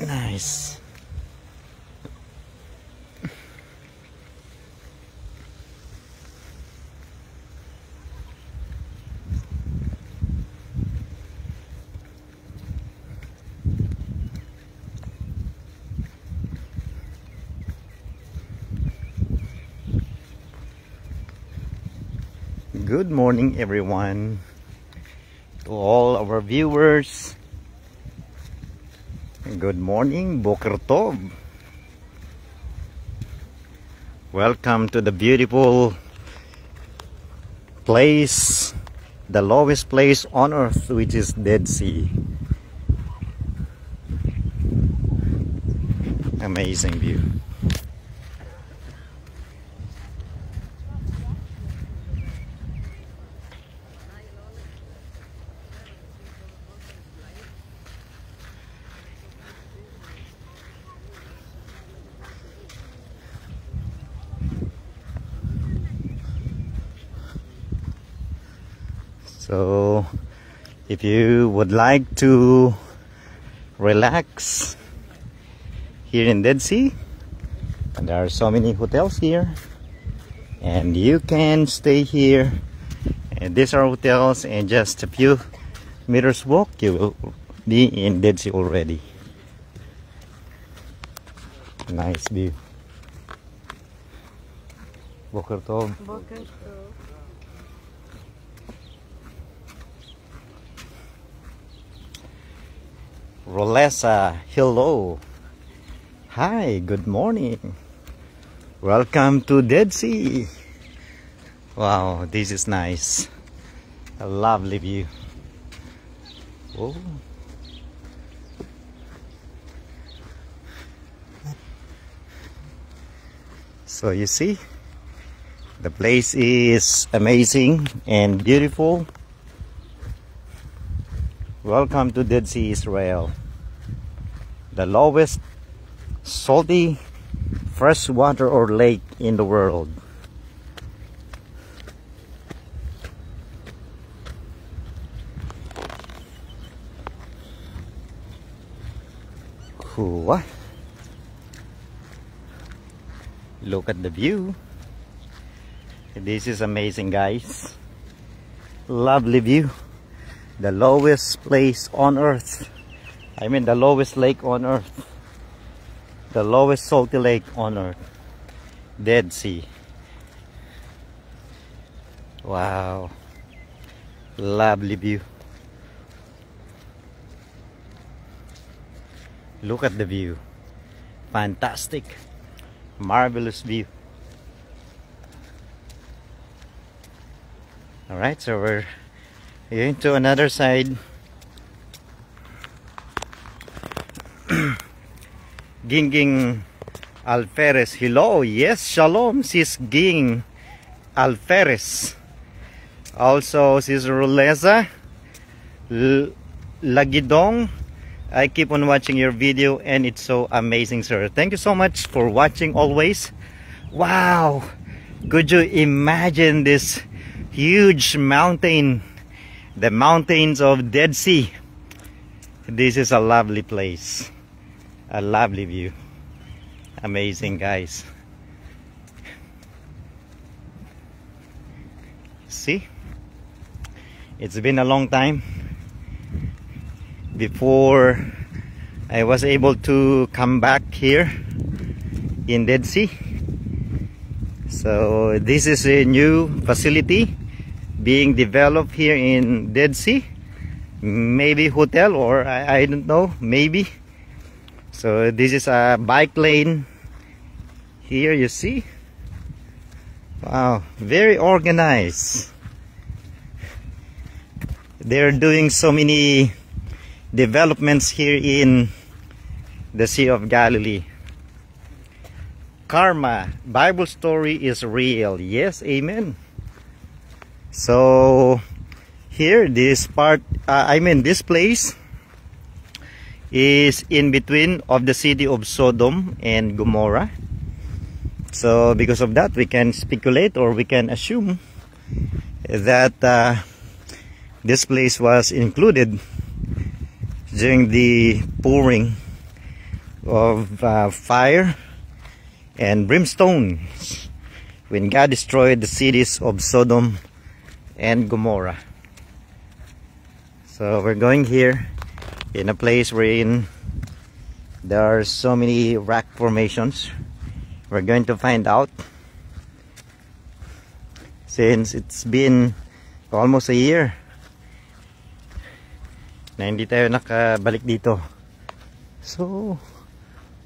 Nice. Good morning, everyone, to all our viewers. Good morning, Boker Tov. Welcome to the beautiful place, the lowest place on earth, which is Dead Sea. Amazing view. So if you would like to relax here in Dead Sea, there are so many hotels here, and you can stay here. And these are hotels, and just a few meters walk you will be in Dead Sea already. Nice view. Boker Tov. Boker Tov. Rolesa, hello. Hi, good morning. Welcome to Dead Sea. Wow, this is nice. A lovely view. Oh. So you see, the place is amazing and beautiful. Welcome to Dead Sea, Israel, the lowest salty freshwater or lake in the world. Cool. Look at the view. This is amazing, guys. Lovely view. The lowest place on earth. I mean the lowest lake on earth. The lowest salty lake on earth. Dead Sea. Wow. Lovely view. Look at the view. Fantastic. Marvelous view. Alright, so we're into another side. Ginging Alferez, hello. Yes, shalom, sis Ging Alferez. Also sis Rolesa Lagidong. I keep on watching your video and it's so amazing, sir. Thank you so much for watching always. Wow, could you imagine this huge mountain, the mountains of Dead Sea? This is a lovely place, a lovely view. Amazing, guys. See, it's been a long time before I was able to come back here in Dead Sea. So this is a new facility being developed here in Dead Sea. Maybe hotel, or I don't know, maybe. So this is a bike lane here, you see. Wow, very organized. They're doing so many developments here in the Sea of Galilee. Karma, Bible story is real. Yes, amen. So here, this part, this place is in between of the city of Sodom and Gomorrah. So because of that, we can speculate, or we can assume that this place was included during the pouring of fire and brimstone when God destroyed the cities of Sodom and Gomorrah. So we're going here in a place wherein there are so many rock formations. We're going to find out, since it's been almost a year na hindi tayo nakabalik dito. So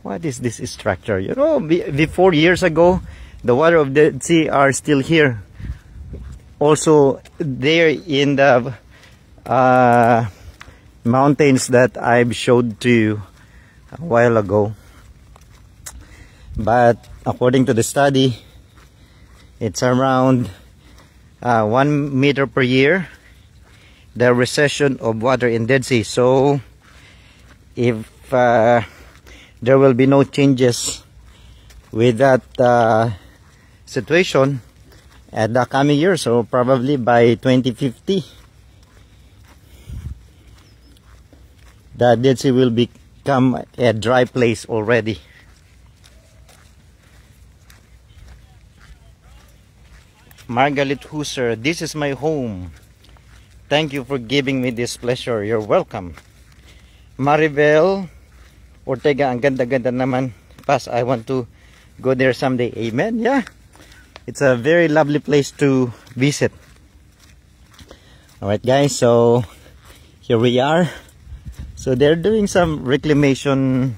what is this structure? You know, before years ago, the water of the sea are still here. Also there in the mountains that I've showed to you a while ago. But according to the study, it's around 1 meter per year, the recession of water in Dead Sea. So if there will be no changes with that situation at the coming year, so probably by 2050, the Dead Sea will become a dry place already. Margaret Husser, this is my home. Thank you for giving me this pleasure. You're welcome. Maribel Ortega, ang ganda-ganda naman. Pas, I want to go there someday. Amen. Yeah. It's a very lovely place to visit. Alright guys, so here we are. So they're doing some reclamation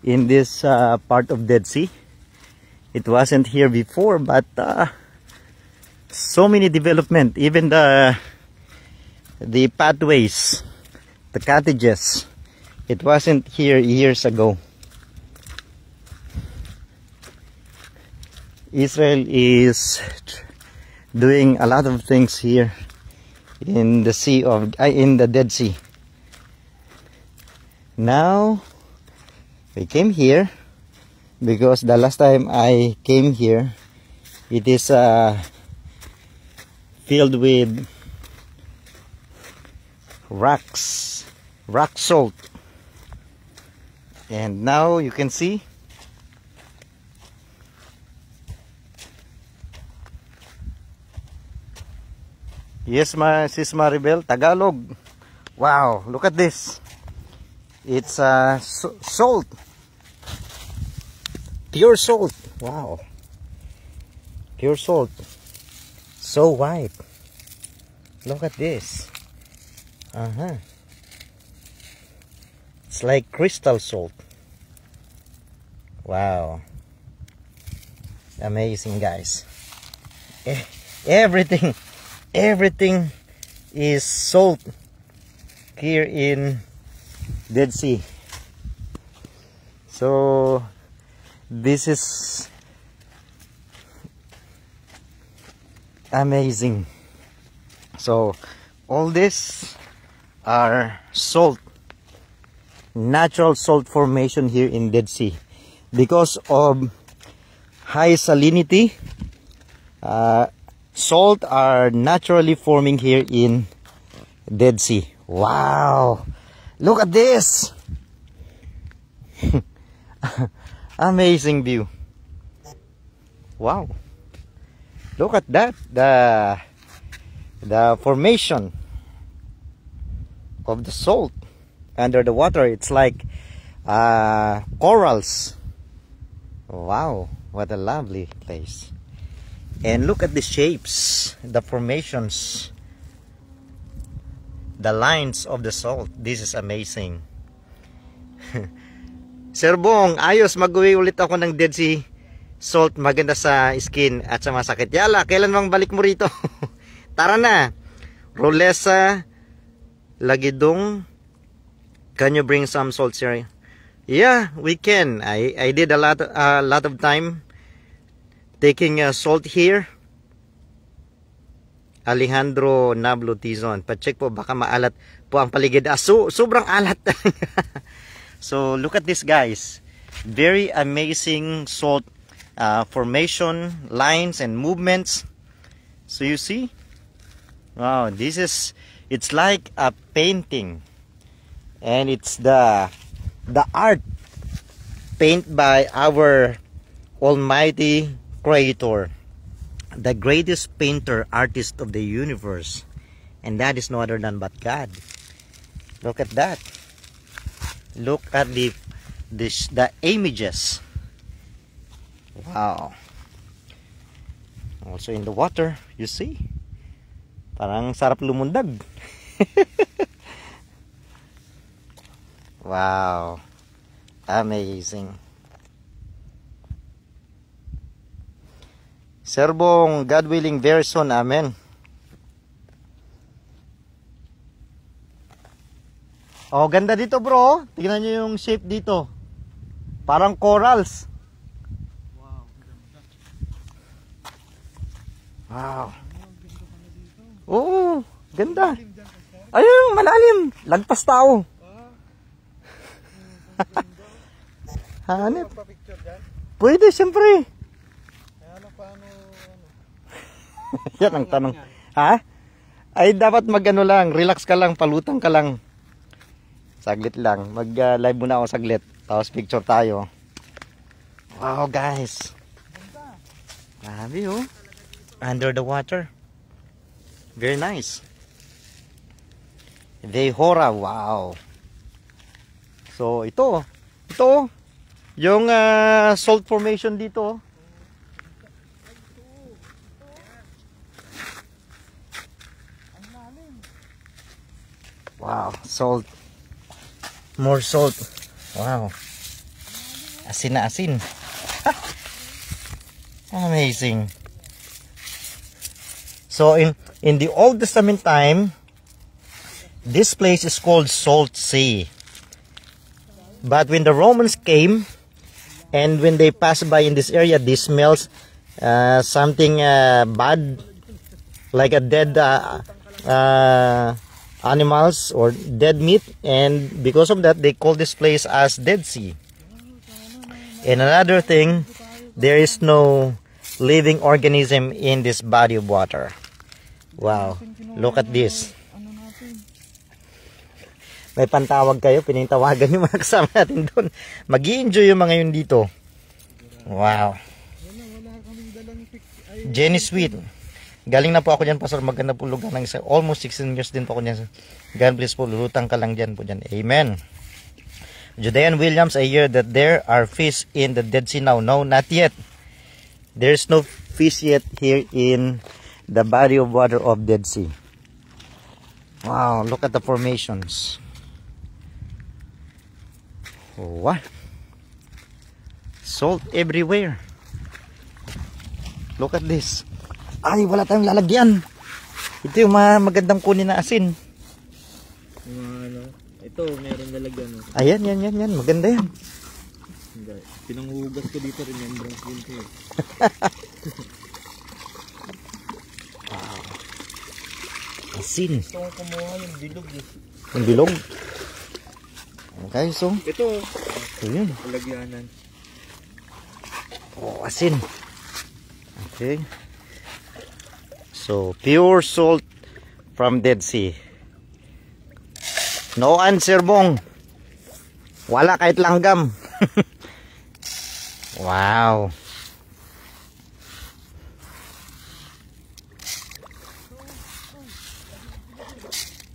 in this part of Dead Sea. It wasn't here before, but so many development. Even the pathways, the cottages, it wasn't here years ago. Israel is doing a lot of things here in the in the Dead Sea. Now we came here because the last time I came here, it is filled with rock salt, and now you can see yes, Sis Maribel, Tagalog. Wow, look at this. It's salt, pure salt. Wow, pure salt, so white. Look at this. It's like crystal salt. Wow, amazing guys. Everything is salt here in Dead Sea. So this is amazing. So all this are salt, natural salt formation here in Dead Sea. Because of high salinity, salt are naturally forming here in Dead Sea. Wow, look at this. Amazing view. Wow, look at that, the formation of the salt under the water. It's like corals. Wow, what a lovely place. And look at the shapes, the formations, the lines of the salt. This is amazing. Sir Bong, ayos, mag-uwi ulit ako ng Dead Sea salt. Maganda sa skin at sa masakit. Yala, kailan bang balik mo rito? Tara na. Rolesa Lagidong, can you bring some salt, sir? Yeah, we can. I did a lot of time taking salt here. Alejandro Nablo Tizon, pa-check po, baka maalat po ang paligid. Sobrang alat. So look at this guys, very amazing salt formation, lines and movements. So you see, wow, it's like a painting, and it's the art painted by our Almighty Creator, the greatest painter artist of the universe, and that is no other than but God. Look at that. Look at the images. Wow. Also in the water, you see, parang sarap lumundag. Wow, amazing. Sir Bong, God willing, very soon, amen. Oh, ganda dito bro. Tingnan nyo yung shape dito. Parang corals. Wow. Oo, ganda. Ayun, malalim. Lagpas tao. Hanip. Pwede, siyempre. Yan ang tanong. Ha? Ay, dapat mag-ano lang. Relax ka lang, palutang ka lang. Saglit lang. Mag-live muna ako saglit. Tapos picture tayo. Wow, guys. Grabe, oh. Under the water. Very nice. Vejora, wow. So, ito yung salt formation dito. Wow, salt. More salt. Wow. Asin na asin. Amazing. So in the Old Testament time, this place is called Salt Sea. But when the Romans came and when they passed by in this area, they smells something bad, like a dead animals or dead meat, and because of that they call this place as Dead Sea. And another thing, there is no living organism in this body of water. Wow, look at this. May pantawag kayo, pinintawagan yung mga kasama natin doon. Mag-i-enjoy yung mga yun dito. Wow. Jenny Sweet. Galing na po ako dyan, Pastor. Maganda po lugar ng isa. Almost 16 years din po ako dyan. God bless po. Lulutang ka lang dyan po dyan. Amen. Judean Williams, I hear that there are fish in the Dead Sea now. No, not yet. There's no fish yet here in the body of water of Dead Sea. Wow, look at the formations. What? Salt everywhere. Look at this. Ay, wala tayong lalagyan. Ito yung magandang kunin na asin. Ito, meron lalagyan. Ayan, yan. Maganda yan. Pinanghugas ko dito, remembrance din ko. Wow. Asin. Gusto kong kumuha yung bilog eh. Yung bilog? Okay, so. Ito. Yun. Lagyanan. Oh, asin. Okay. So, pure salt from Dead Sea. No answer, Bong. Wala kahit langgam. Wow.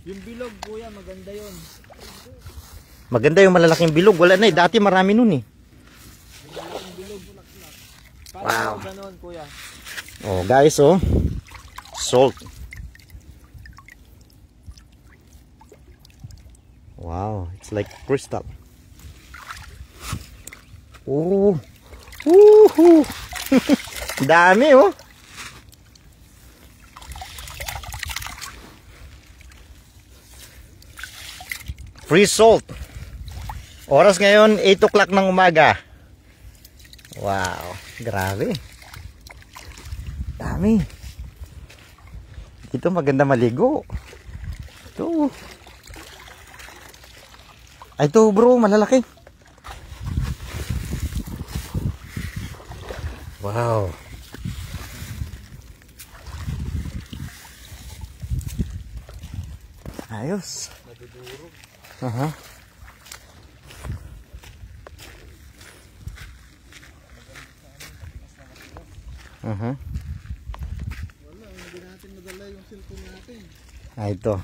Yung bilog, kuya, maganda yun. Maganda yung malalaking bilog. Wala na eh. Dati marami nun eh. Wow. Ganon, kuya. Oh, guys, oh. Salt. Wow, it's like crystal. Oh. Woohoo. Dami, oh. Free salt. Oras ngayon 8 o'clock ng umaga. Wow, grabe. Dami. Dito maganda maligo. Ito. Ay, ito bro, malalaki. Wow. Ayos. Aha. Wala, hindi natin madala yung cellphone natin. Ah, ito.